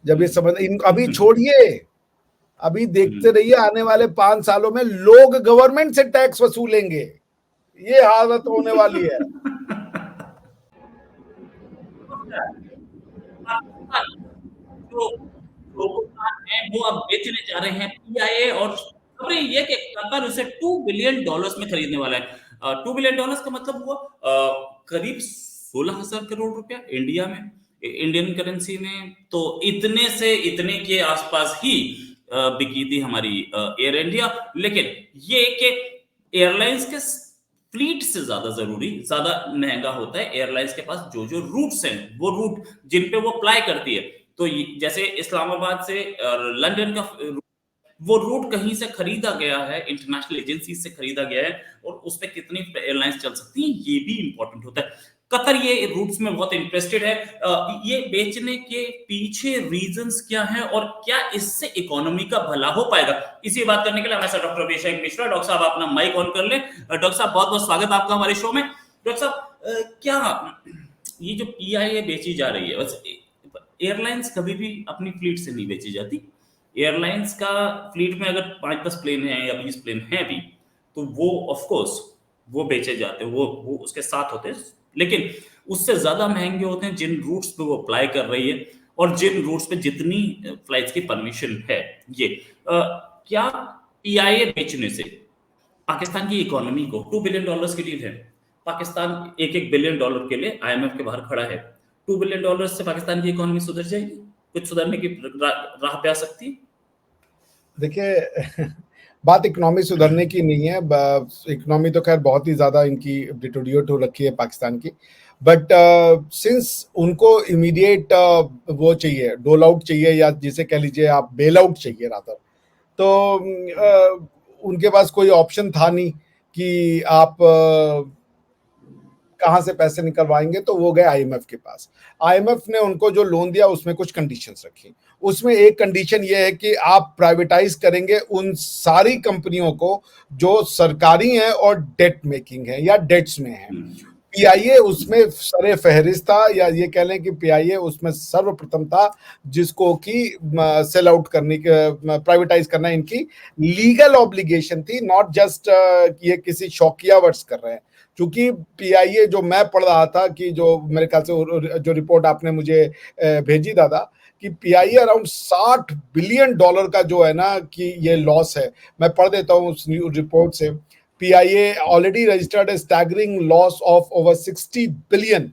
जब ये समझ इन अभी छोड़िए, अभी देखते रहिए आने वाले 5 सालों में लोग गवर्नमेंट से टैक्स वसूलेंगे, ये हालत होने वाली है। जो है वो अब बेचने जा रहे हैं पीआईए, और खबरें ये कि कतर उसे $2 बिलियन में खरीदने वाला है। $2 बिलियन का मतलब हुआ करीब 16,000 करोड़ रुपया इंडिया में, इंडियन करेंसी में। तो इतने से इतने के आसपास ही बिकी थी हमारी एयर इंडिया। लेकिन ये कि एयरलाइंस के फ्लीट से ज्यादा जरूरी, ज्यादा महंगा होता है एयरलाइंस के पास जो जो रूट्स हैं, वो रूट जिन पे वो अप्लाई करती है। तो जैसे इस्लामाबाद से लंदन का वो रूट कहीं से खरीदा गया है, इंटरनेशनल एजेंसी से खरीदा गया है, और उस पर कितनी एयरलाइंस चल सकती हैं ये भी इंपॉर्टेंट होता है। कतर ये रूट्स में बहुत इंटरेस्टेड है। ये बेचने के पीछे रीजंस क्या हैं और क्या इससे इकोनॉमी का भला हो पाएगा, इसी बात करने के लिए हमारे साथ डॉक्टर अभिषेक मिश्रा। डॉक्टर साहब अपना माइक ऑन कर ले। डॉक्टर साहब बहुत बहुत स्वागत आपका हमारे शो में। डॉक्टर साहब क्या ये जो पीआईए बेची जा रही है, बस एयरलाइंस कभी भी अपनी फ्लीट से नहीं बेची जाती। एयरलाइंस का फ्लीट में अगर 5-10 प्लेन हैं या 20 प्लेन हैं भी, तो वो ऑफ कोर्स वो बेचे जाते हैं, वो उसके साथ होते हैं। लेकिन उससे ज्यादा महंगे होते हैं जिन रूट्स पे वो अप्लाई कर रही है और जिन रूट्स पे जितनी फ्लाइट्स की परमिशन है। ये क्या पीआईए बेचने से पाकिस्तान की इकोनॉमी को $2 बिलियन की डील है, पाकिस्तान $1-1 बिलियन के लिए आईएमएफ के बाहर खड़ा है। $2 बिलियन से पाकिस्तान की इकोनॉमी सुधर जाएगी, कुछ सुधरने की राह पे आ सकती है। देखिए बात इकोनॉमी सुधरने की नहीं है, इकोनॉमी तो खैर बहुत ही ज्यादा इनकी डिटोरिएट हो रखी है पाकिस्तान की, बट सिंस उनको इमीडिएट वो चाहिए, डोल आउट चाहिए, या जिसे कह लीजिए आप बेल आउट चाहिए रादर, तो उनके पास कोई ऑप्शन था नहीं कि आप कहाँ से पैसे निकलवाएंगे, तो वो गए आईएमएफ के पास। आईएमएफ ने उनको जो लोन दिया उसमें कुछ कंडीशंस रखी। उसमें एक कंडीशन ये है कि आप प्राइवेटाइज करेंगे उन सारी कंपनियों को जो सरकारी हैं और डेट मेकिंग है या डेट्स में है। पीआईए उसमें सरे फहरिस्त था, या ये कह लें कि पीआईए उसमें सर्वप्रथम था जिसको कि सेल आउट करने के, प्राइवेटाइज करना इनकी लीगल ऑब्लिगेशन थी, नॉट जस्ट ये किसी शौकिया वर्ड्स कर रहे हैं। क्योंकि पीआईए जो मैं पढ़ रहा था कि जो मेरे ख्याल से जो रिपोर्ट आपने मुझे भेजी दादा, कि पीआईए अराउंड $60 बिलियन का जो है ना कि ये लॉस है। मैं पढ़ देता हूँ उस रिपोर्ट से। PIA already registered a staggering loss of over 60 billion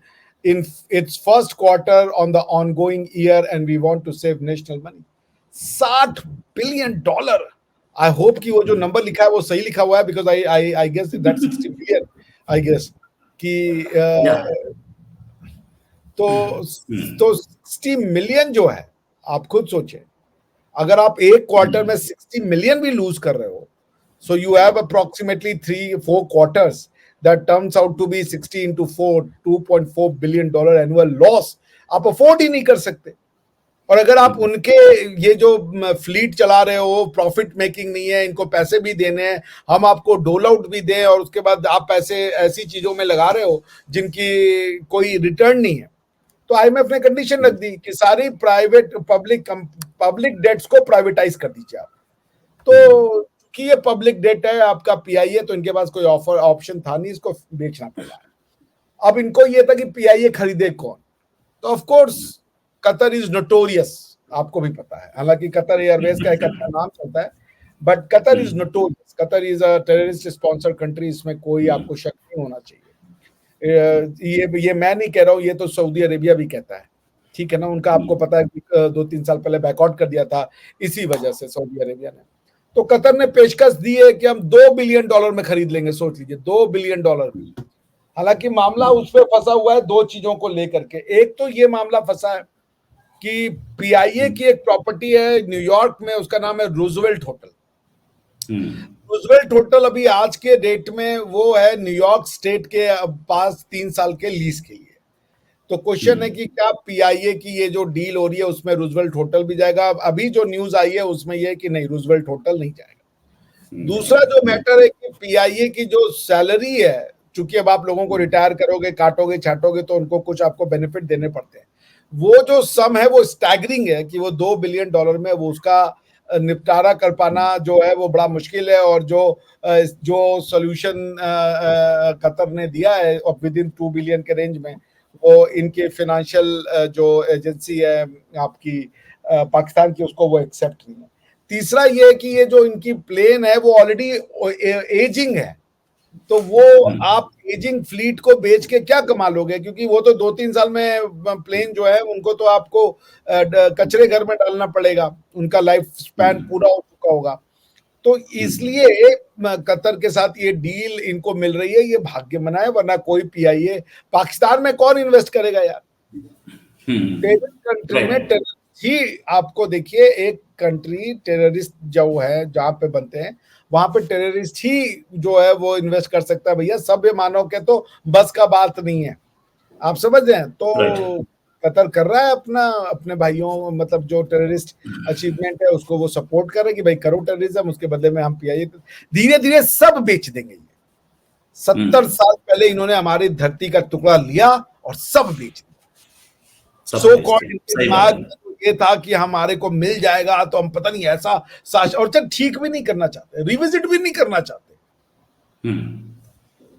in its first quarter on the ongoing year, and we want to save national money. $60 billion. I hope कि वो जो नंबर लिखा है वो सही लिखा हुआ है, because I guess that 60 billion, I guess कि तो 60 मिलियन जो है, आप खुद सोचें, अगर आप एक क्वार्टर में 60 मिलियन भी लूज कर रहे हो, so you have approximately 3-4 quarters, that turns out to be 60 into 4, $2.4 billion annual loss. आप अफोर्ड ही नहीं कर सकते। और अगर आप उनके ये जो फ्लीट चला रहे हो प्रॉफिट मेकिंग नहीं है, इनको पैसे भी देने हैं, हम आपको डोल आउट भी दें, और उसके बाद आप पैसे ऐसी चीजों में लगा रहे हो जिनकी कोई रिटर्न नहीं है, तो आईएमएफ ने कंडीशन रख दी कि सारी प्राइवेट पब्लिक डेट्स को प्राइवेटाइज कर दीजिए आप। तो कि ये पब्लिक डेट है आपका पीआईए, तो इनके पास कोई ऑप्शन था नहीं, इसको बेचना पड़ा। अब इनको ये था कि पीआईए खरीदे कौन, तो of course Qatar is notorious, आपको भी पता है, हालांकि कतर एयरवेज का एक अपना नाम चलता है, but Qatar is notorious, Qatar is a terrorist sponsored country, इसमें कोई आपको शक नहीं होना चाहिए। ये मैं नहीं कह रहा हूँ, ये तो सऊदी अरेबिया भी कहता है, ठीक है ना। उनका आपको पता है कि 2-3 साल पहले बैकआउट कर दिया था इसी वजह से सऊदी अरेबिया ने। तो कतर ने पेशकश दी है कि हम $2 बिलियन में खरीद लेंगे, सोच लीजिए $2 बिलियन। हालांकि मामला उस पर फंसा हुआ है दो चीजों को लेकर के। एक तो ये मामला फंसा है कि पीआईए की एक प्रॉपर्टी है न्यूयॉर्क में, उसका नाम है रूजवेल्ट होटल। रूजवेल्ट होटल अभी आज के डेट में वो है न्यूयॉर्क स्टेट के पास 3 साल के लीज के लिए। तो क्वेश्चन है कि क्या पीआईए की ये जो डील हो रही है उसमें रूजवेल्ट होटल भी जाएगा। अभी जो न्यूज आई है उसमें ये कि नहीं, रूजवेल्ट होटल नहीं जाएगा। दूसरा जो मैटर है कि पीआईए की जो सैलरी है, चूंकि अब आप लोगों को रिटायर करोगे, काटोगे छाटोगे, तो उनको कुछ आपको बेनिफिट देने पड़ते हैं। वो जो सम है वो स्टैगरिंग है कि वो $2 बिलियन में वो उसका निपटारा कर पाना जो है वो बड़ा मुश्किल है, और जो सोल्यूशन कतर ने दिया है विद इन 2 बिलियन के रेंज में, वो इनके फाइनेंशियल जो एजेंसी है आपकी पाकिस्तान की, उसको वो एक्सेप्ट नहीं है। तीसरा ये है कि ये जो इनकी प्लेन है वो ऑलरेडी एजिंग है, तो वो आप एजिंग फ्लीट को बेच के क्या कमा लोगे, क्योंकि वो तो 2-3 साल में प्लेन जो है उनको तो आपको कचरे घर में डालना पड़ेगा, उनका लाइफ स्पैन पूरा हो चुका होगा। तो इसलिए कतर के साथ ये डील इनको मिल रही है, ये भाग्य मनाए, वरना कोई पीआईए पाकिस्तान में कौन इन्वेस्ट करेगा यार। टेररिस्ट कंट्री में टेररिस्ट ही, आपको देखिए एक कंट्री टेररिस्ट जो है जहां पे बनते हैं वहां पे टेररिस्ट ही जो है वो इन्वेस्ट कर सकता है भैया, सभ्य मानव के तो बस का बात नहीं है, आप समझ रहे हैं। तो कतर कर रहा है अपना, अपने भाइयों मतलब जो टेररिस्ट अचीवमेंट है उसको वो सपोर्ट कर रहे हैं कि भाई करो टेररिज्म, उसके बदले में हम पीआईए धीरे धीरे सब बेच देंगे। 70 साल पहले इन्होंने हमारी धरती का टुकड़ा लिया और सब बेच दिया। सो कॉल्ड इनके दिमाग में ये था कि हमारे को मिल जाएगा तो हम पता नहीं ऐसा साश, और जब ठीक भी नहीं करना चाहते, रिविजिट भी नहीं करना चाहते।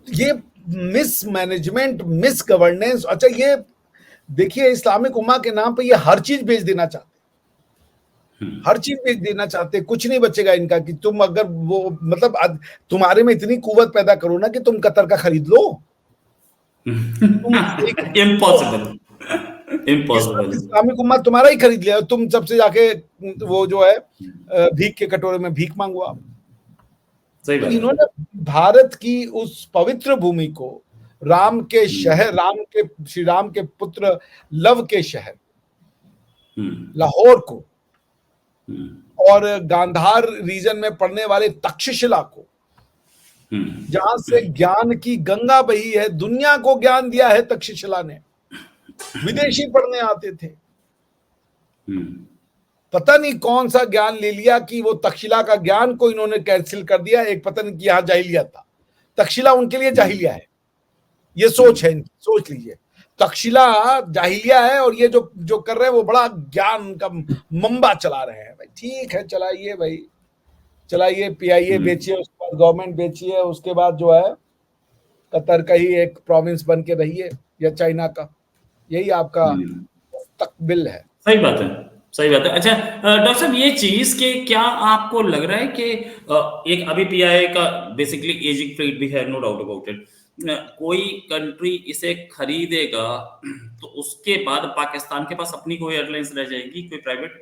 ये मिस मैनेजमेंट, मिस गवर्नेंस। अच्छा ये देखिए इस्लामिक उम्मा के नाम पे ये हर चीज बेच देना चाहते, हर चीज बेच देना चाहते, कुछ नहीं बचेगा इनका कि तुम अगर वो मतलब तुम्हारे में इतनी कुवत पैदा करो ना कि तुम कतर का खरीद लो। Impossible, impossible. इस्लामिक उम्मा तुम्हारा ही खरीद लिया, तुम सबसे जाके वो जो है भीख के कटोरे में भीख मांगो आप। तो इन्होंने भारत की उस पवित्र भूमि को, राम के शहर, श्री राम के पुत्र लव के शहर लाहौर को, और गांधार रीजन में पड़ने वाले तक्षशिला को, जहां से ज्ञान की गंगा बही है, दुनिया को ज्ञान दिया है तक्षशिला ने, विदेशी पढ़ने आते थे, पता नहीं कौन सा ज्ञान ले लिया कि वो तक्षशिला का ज्ञान को इन्होंने कैंसिल कर दिया। एक पता नहीं कि यहां जाहिलिया था, तक्षशिला उनके लिए जाहिलिया है, ये सोच है इनकी, सोच लीजिए तक्षशिला जाहिलिया है और ये जो जो कर रहे हैं वो बड़ा ज्ञान का मंबा चला रहे हैं। भाई ठीक है, चलाइए भाई, चलाइए, पीआईए बेचिए, उसके बाद गवर्नमेंट बेचिए, उसके बाद जो है कतर का ही एक प्रोविंस बन के रहिए या चाइना का, यही आपका तकबिल है। सही बात है, सही बात है। अच्छा डॉक्टर साहब, ये चीज के क्या आपको लग रहा है कि एक अभी पीआईए का बेसिकली एजिंग फ्लीट भी है, नो डाउट अबाउट इट, कोई कंट्री इसे खरीदेगा तो उसके बाद पाकिस्तान के पास अपनी कोई एयरलाइंस रह जाएगी, कोई प्राइवेट?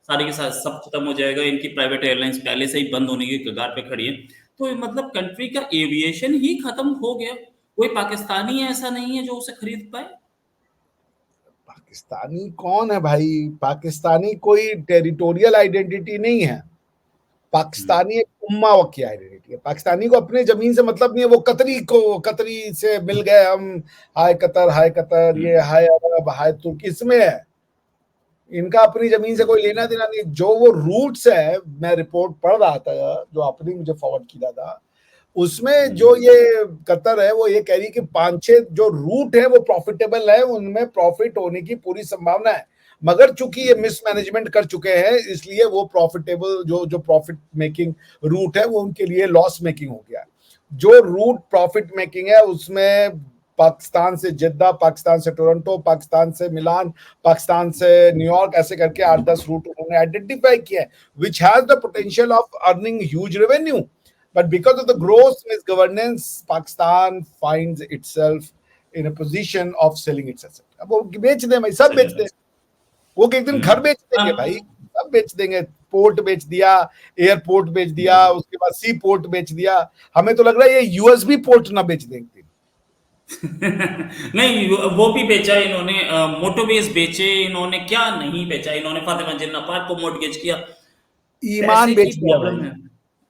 सारी के साथ सब खत्म हो जाएगा, इनकी प्राइवेट एयरलाइंस पहले से ही बंद होने की कगार पे खड़ी है, तो मतलब कंट्री का एविएशन ही खत्म हो गया, कोई पाकिस्तानी ऐसा नहीं है जो उसे खरीद पाए। पाकिस्तानी कौन है भाई, पाकिस्तानी कोई टेरिटोरियल आइडेंटिटी नहीं है, पाकिस्तानी एक उम्मा की आइडेंटिटी है। पाकिस्तानी को अपने जमीन से मतलब नहीं है, वो कतरी से मिल गए हम, हाय कतर, ये हाय अरब, हाय तुर्की, इसमें है, इनका अपनी जमीन से कोई लेना देना नहीं। जो वो रूट्स है, मैं रिपोर्ट पढ़ रहा था जो आपने मुझे फॉरवर्ड किया था, उसमें जो ये कतर है वो ये कह रही कि 5-6 जो रूट है वो प्रॉफिटेबल है, उनमें प्रॉफिट होने की पूरी संभावना है, मगर चूंकि ये मिसमैनेजमेंट कर चुके हैं इसलिए वो प्रॉफिटेबल जो प्रॉफिट मेकिंग रूट है वो उनके लिए लॉस मेकिंग हो गया। जो रूट प्रॉफिट मेकिंग है उसमें पाकिस्तान से जिद्दा, पाकिस्तान से टोरंटो, पाकिस्तान से मिलान, पाकिस्तान से न्यूयॉर्क, ऐसे करके 8-10 रूट उन्होंने आइडेंटिफाई किया है, which has the potential of earning huge revenue, but because of the gross misgovernance Pakistan finds itself in a position of selling its asset। अब वो बेच दे भाई, सब बेच दे, वो एक दिन घर बेच देंगे भाई, सब बेच देंगे, पोर्ट बेच दिया, एयरपोर्ट बेच दिया, उसके बाद सी पोर्ट बेच दिया, हमें तो लग रहा है ये यूएसबी पोर्ट ना बेच देंगे। नहीं वो भी बेचा इन्होंने, मोटोवेज बेचे इन्होंने, क्या नहीं बेचा इन्होंने, फातिमा जिन्ना पार्क को मोर्टगेज किया, ईमान बेच दिया प्रॉब्लम है।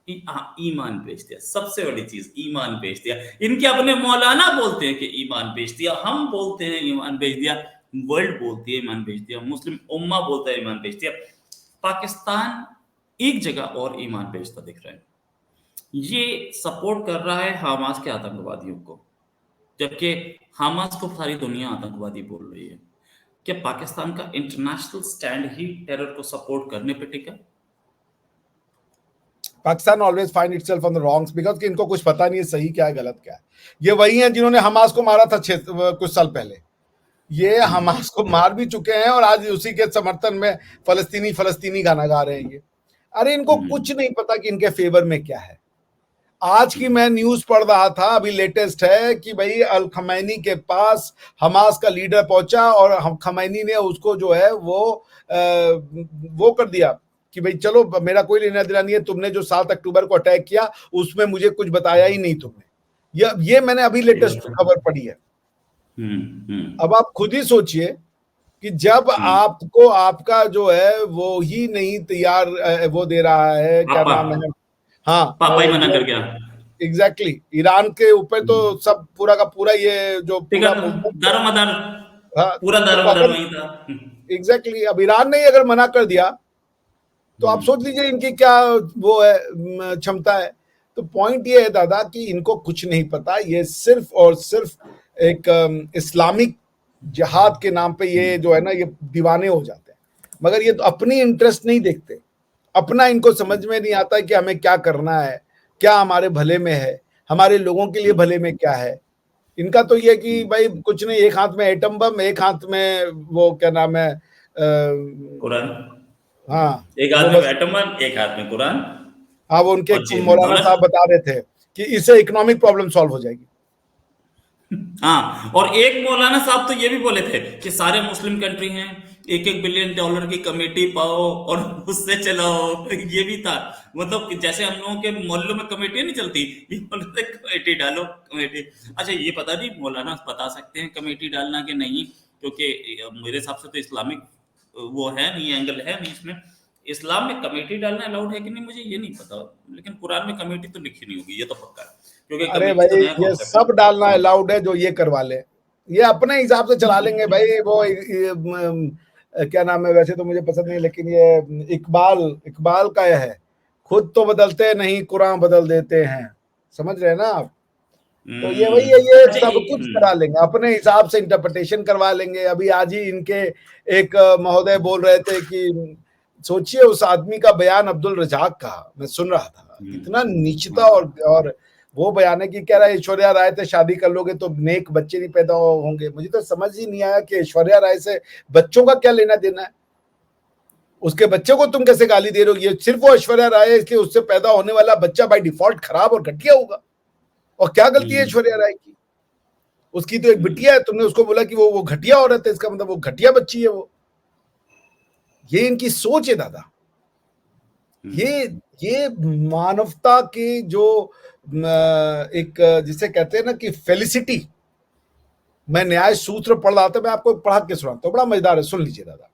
हाँ, ईमान बेच दिया, सबसे बड़ी चीज ईमान बेच दिया। इनके अपने मौलाना बोलते हैं कि ईमान बेच दिया, हम बोलते हैं ईमान बेच दिया, वर्ल्ड बोलती है ईमान बेच दिया, मुस्लिम उम्मा बोलता है ईमान बेच दिया, पाकिस्तान एक जगह और ईमान बेचता दिख रहा है। ये सपोर्ट कर रहा है हमास के आतंकवादियों को, जबकि हमास को सारी दुनिया आतंकवादी बोल रही है। क्या पाकिस्तान का इंटरनेशनल स्टैंड ही टेरर को सपोर्ट करने पे टिका? Pakistan always find itself on the wrongs because कि इनको कुछ पता नहीं है सही क्या है गलत क्या है। ये वही हैं जिन्होंने हमास को मारा था कुछ साल पहले। ये हमास को मार भी चुके हैं और आज उसी के समर्थन में फलस्तीनी फलस्तीनी गाना गा रहे हैं ये। अरे इनको कुछ नहीं पता कि इनके फेवर में क्या है। आज की मैं न्यूज पढ़ रहा था, अभी लेटेस्ट है कि भाई अल खमैनी के पास हमास का लीडर पहुंचा और खमैनी ने उसको जो है वो कर दिया कि भाई चलो मेरा कोई लेना देना नहीं है, तुमने जो 7 अक्टूबर को अटैक किया उसमें मुझे कुछ बताया ही नहीं तुमने। ये मैंने अभी लेटेस्ट खबर पढ़ी है। अब आप खुद ही सोचिए कि जब आपको आपका जो है वो ही नहीं तैयार वो दे रहा है, क्या नाम है, हाँ पापा ही मना कर गया। एग्जैक्टली ईरान के ऊपर तो सब पूरा का पूरा ये जो पूरा दारोमदार, हाँ पूरा दारोमदार वही था। एग्जैक्टली अब ईरान ने अगर मना कर दिया तो आप सोच लीजिए इनकी क्या वो है क्षमता है। तो पॉइंट ये है दादा कि इनको कुछ नहीं पता, ये सिर्फ और सिर्फ एक इस्लामिक जिहाद के नाम पे ये जो है ना ये दीवाने हो जाते हैं, मगर ये तो अपनी इंटरेस्ट नहीं देखते। अपना इनको समझ में नहीं आता कि हमें क्या करना है, क्या हमारे भले में है, हमारे लोगों के लिए भले में क्या है। इनका तो ये कि भाई कुछ नहीं, एक हाथ में एटम बम, एक हाथ में वो क्या नाम है कुरान। हाँ एक हाथ में एटम बम, एक हाथ में कुरान। हाँ वो उनके मौलाना साहब बता रहे थे कि इससे इकोनॉमिक प्रॉब्लम सॉल्व हो जाएगी। हाँ, और एक मौलाना साहब तो ये भी बोले थे कि सारे मुस्लिम कंट्री हैं, $1-1 बिलियन की कमेटी पाओ और उससे चलाओ। ये भी था, मतलब कि जैसे हम लोगों के मोहल्लों में कमेटी नहीं चलती, ये बोलते कमेटी डालो कमेटी। अच्छा ये पता नहीं मौलाना बता सकते हैं कमेटी डालना कि नहीं, क्योंकि मेरे हिसाब से तो इस्लामिक वो है नहीं, एंगल है नहीं इसमें। इस्लाम में कमेटी डालना अलाउड है कि नहीं मुझे ये नहीं पता, लेकिन कुरान में कमेटी तो लिखी नहीं होगी, ये तो पक्का है। क्योंकि अरे भाई ये सब डालना अलाउड है जो ये करवा ले, ये अपने हिसाब से चला लेंगे भाई। वो क्या नाम है, वैसे तो मुझे पसंद नहीं, लेकिन ये इकबाल का यह है, खुद तो बदलते नहीं कुरान बदल देते हैं, समझ रहे हैं ना आप। तो ये वही है, ये सब कुछ करा लेंगे, अपने हिसाब से इंटरप्रिटेशन करवा लेंगे। अभी आज ही इनके एक महोदय बोल रहे थे कि सोचिए उस आदमी का बयान, अब्दुल रजाक का मैं सुन रहा था, इतना नीचता और वो बयान है कि कह रहा है ऐश्वर्या राय से शादी कर लोगे तो नेक बच्चे नहीं पैदा होंगे। मुझे तो समझ ही नहीं आया कि ऐश्वर्या राय से बच्चों का क्या लेना देना है, उसके बच्चे को तुम कैसे गाली दे रहे हो। ये सिर्फ वो ऐश्वर्या राय है इसलिए उससे पैदा होने वाला बच्चा बाय डिफॉल्ट खराब और घटिया होगा। और क्या गलती है ऐश्वर्या राय की, उसकी तो एक बिटिया है, तुमने उसको बोला कि वो घटिया औरत है, इसका मतलब वो घटिया बच्ची है वो। ये इनकी सोच है दादा। ये मानवता के जो एक जिसे कहते हैं ना कि फेलिसिटी, मैं न्याय सूत्र पढ़ रहा था, मैं आपको पढ़ा के सुनाता हूं, बड़ा मजेदार है, सुन लीजिए दादा।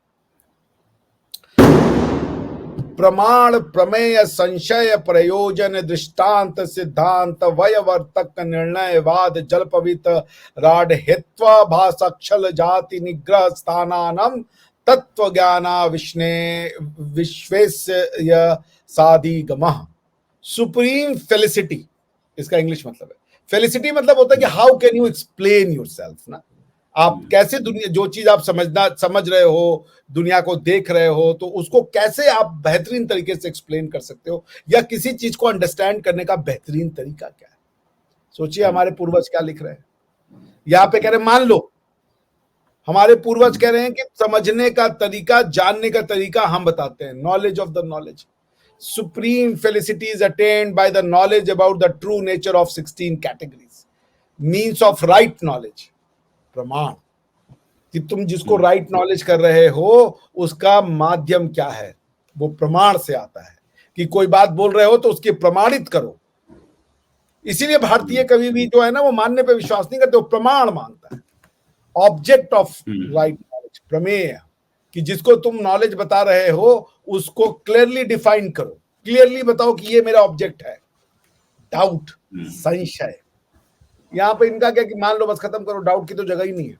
प्रमाण प्रमेय संशय प्रयोजन दृष्टांत सिद्धांत वयवर्तक निर्णयवाद जलपवित राड हेत्वा भाषाक्षल जाति निग्रह स्थानानम तत्व ज्ञाना विश्वेस्य साधिगमः। सुप्रीम फेलिसिटी इसका इंग्लिश मतलब है। फेलिसिटी मतलब होता है कि how can you explain yourself ना, आप कैसे दुनिया, जो चीज आप समझ रहे हो, दुनिया को देख रहे हो, तो उसको कैसे आप बेहतरीन तरीके से एक्सप्लेन कर सकते हो, या किसी चीज को अंडरस्टैंड करने का बेहतरीन तरीका क्या है। सोचिए हमारे पूर्वज क्या लिख रहे हैं यहाँ पे, कह रहे मान लो हमारे पूर्वज कह रहे हैं कि समझने का तरीका, जानने का तरीका हम बताते हैं, knowledge of the knowledge. Supreme felicity is attend by the knowledge about the true nature of 16 categories, means of right knowledge. प्रमाण कि तुम जिसको राइट नॉलेज कर रहे हो उसका माध्यम क्या है, वो प्रमाण से आता है। कि कोई बात बोल रहे हो तो उसके प्रमाणित करो। इसीलिए भारतीय कभी भी जो है ना वो मानने पे विश्वास नहीं करते, वो प्रमाण मानता है। ऑब्जेक्ट ऑफ राइट नॉलेज, प्रमेय, कि जिसको तुम नॉलेज बता रहे हो उसको क्लियरली डिफाइन करो, क्लियरली बताओ कि ये मेरा ऑब्जेक्ट है। डाउट, संशय, यहां पे इनका क्या कि मान लो बस खत्म करो, डाउट की तो जगह ही नहीं है।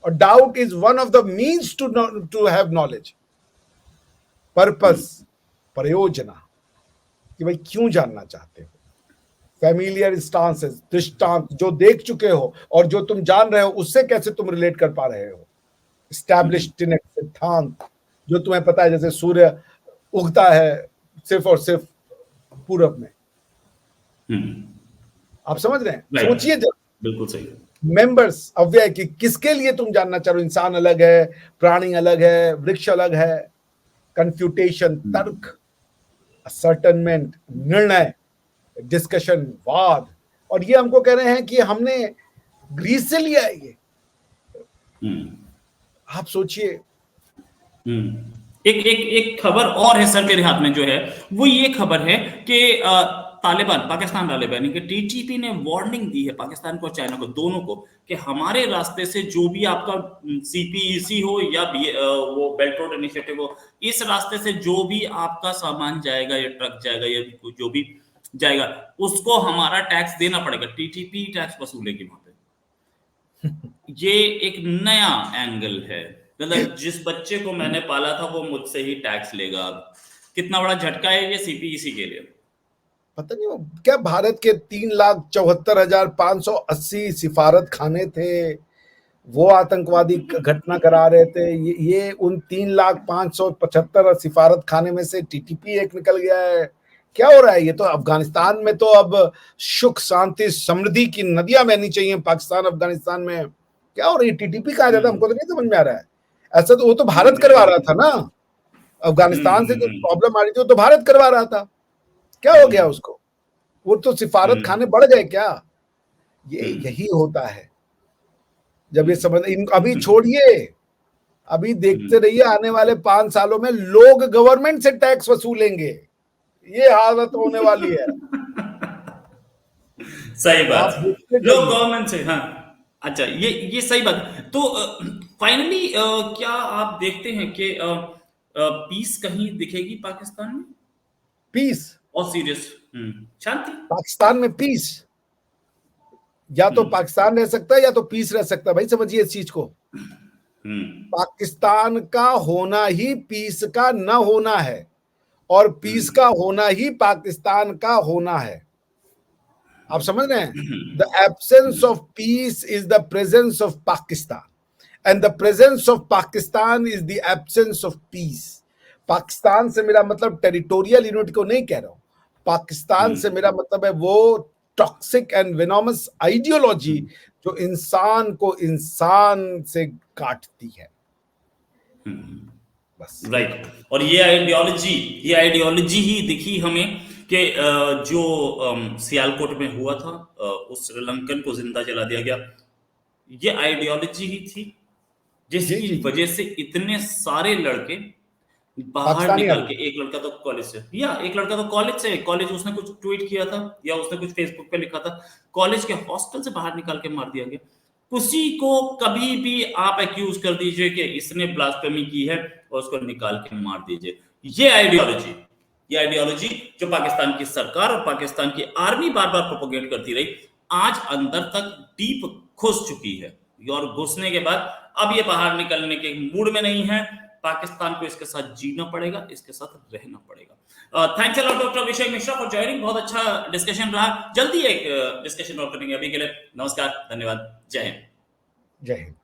और doubt is one of the means to have knowledge. Purpose, प्रयोजना, कि भाई क्यों जानना चाहते हो। फैमिलियर इंस्टांसेस, दृष्टांत, जो देख चुके हो और जो तुम जान रहे हो उससे कैसे तुम रिलेट कर पा रहे हो। established in एक सिद्धांत जो तुम्हें पता है, जैसे सूर्य उगता है सिर्फ और सिर्फ पूरब में। आप समझ रहे हैं? सोचिए जब बिल्कुल सही मेंबर्स अव्यय की किसके लिए तुम जानना चाह रहे हो? इंसान अलग है, प्राणी अलग है, वृक्ष अलग है, कंफ्यूटेशन तर्क, असर्टनमेंट निर्णय, डिस्कशन वाद, और ये हमको कह रहे हैं कि हमने ग्रीस से लिया है ये। आप सोचिए। एक खबर और है सर मेरे हाथ में, जो है वो ये खबर है कि तालिबान, पाकिस्तान तालिबान के टीटीपी ने वार्निंग दी है पाकिस्तान को और चाइना को, दोनों को, कि हमारे रास्ते से जो भी आपका सीपीईसी हो या वो बेल्ट रोड इनिशिएटिव हो, इस रास्ते से जो भी आपका सामान जाएगा या ट्रक जाएगा या जो भी जाएगा, उसको हमारा टैक्स देना पड़ेगा। टीटीपी टैक्स वसूलेगी वहां पे। ये एक नया एंगल है, मतलब जिस बच्चे को मैंने पाला था वो मुझसे ही टैक्स लेगा। कितना बड़ा झटका है ये सीपीईसी के लिए। पता नहीं क्या भारत के 3,74,580 सिफारत खाने थे, वो आतंकवादी घटना करा रहे थे। ये उन 3,05,75 सिफारत खाने में से टीटीपी एक निकल गया है। क्या हो रहा है? ये तो अफगानिस्तान में तो अब सुख शांति समृद्धि की नदियां बहनी चाहिए। पाकिस्तान अफगानिस्तान में क्या हो रही है? टीटीपी कहा जाता है, हमको तो नहीं समझ में आ रहा है। ऐसा तो वो तो भारत करवा रहा था ना, अफगानिस्तान से जो प्रॉब्लम आ रही थी वो तो भारत करवा रहा था। क्या हो गया उसको? वो तो सिफारत खाने बढ़ गए क्या? ये यही होता है जब ये समझ। अभी छोड़िए, अभी देखते रहिए आने वाले 5 सालों में लोग गवर्नमेंट से टैक्स वसूलेंगे। ये हालत होने वाली है। सही बात, लोग गवर्नमेंट से। हाँ, अच्छा, ये सही बात। तो फाइनली क्या आप देखते हैं कि पीस कहीं दिखेगी पाकिस्तान में? पीस और सीरियस शांति पाकिस्तान में पीस, या तो पाकिस्तान रह सकता है या तो पीस रह सकता है। भाई समझिए इस चीज को। पाकिस्तान का होना ही पीस का न होना है, और पीस का होना ही पाकिस्तान का होना है। आप समझ रहे हैं? The absence of peace is the presence of Pakistan, and the presence of Pakistan is the absence of peace. Pakistan से मेरा मतलब टेरिटोरियल यूनिट को नहीं कह रहा हूं। पाकिस्तान से मेरा मतलब है वो टॉक्सिक एंड वेनोमस आइडियोलॉजी जो इंसान को इंसान से काटती है। बस राइट। और ये आइडियोलॉजी ही दिखी हमें कि जो सियालकोट में हुआ था, उस श्रीलंकन को जिंदा जला दिया गया, ये आइडियोलॉजी ही थी जिसकी वजह से इतने सारे लड़के बाहर निकल के, एक लड़का तो कॉलेज उसने कुछ ट्वीट किया था या उसने कुछ फेसबुक पे लिखा था, कॉलेज के हॉस्टल से बाहर निकाल के मार दिया गया। किसी को कभी भी आप एक्यूज कर दीजिए कि इसने ब्लास्फेमी की है और उसको निकाल के मार दीजिए। ये आइडियोलॉजी जो पाकिस्तान की सरकार और पाकिस्तान की आर्मी बार बार प्रोपोगेट करती रही, आज अंदर तक डीप घुस चुकी है। और घुसने के बाद अब ये बाहर निकलने के मूड में नहीं है। पाकिस्तान को इसके साथ जीना पड़ेगा, इसके साथ रहना पड़ेगा। Thanks a lot doctor Abhishek Mishra for joining. बहुत अच्छा डिस्कशन रहा। जल्दी एक डिस्कशन और करेंगे। अभी के लिए नमस्कार, धन्यवाद, जय हिंद। जय हिंद।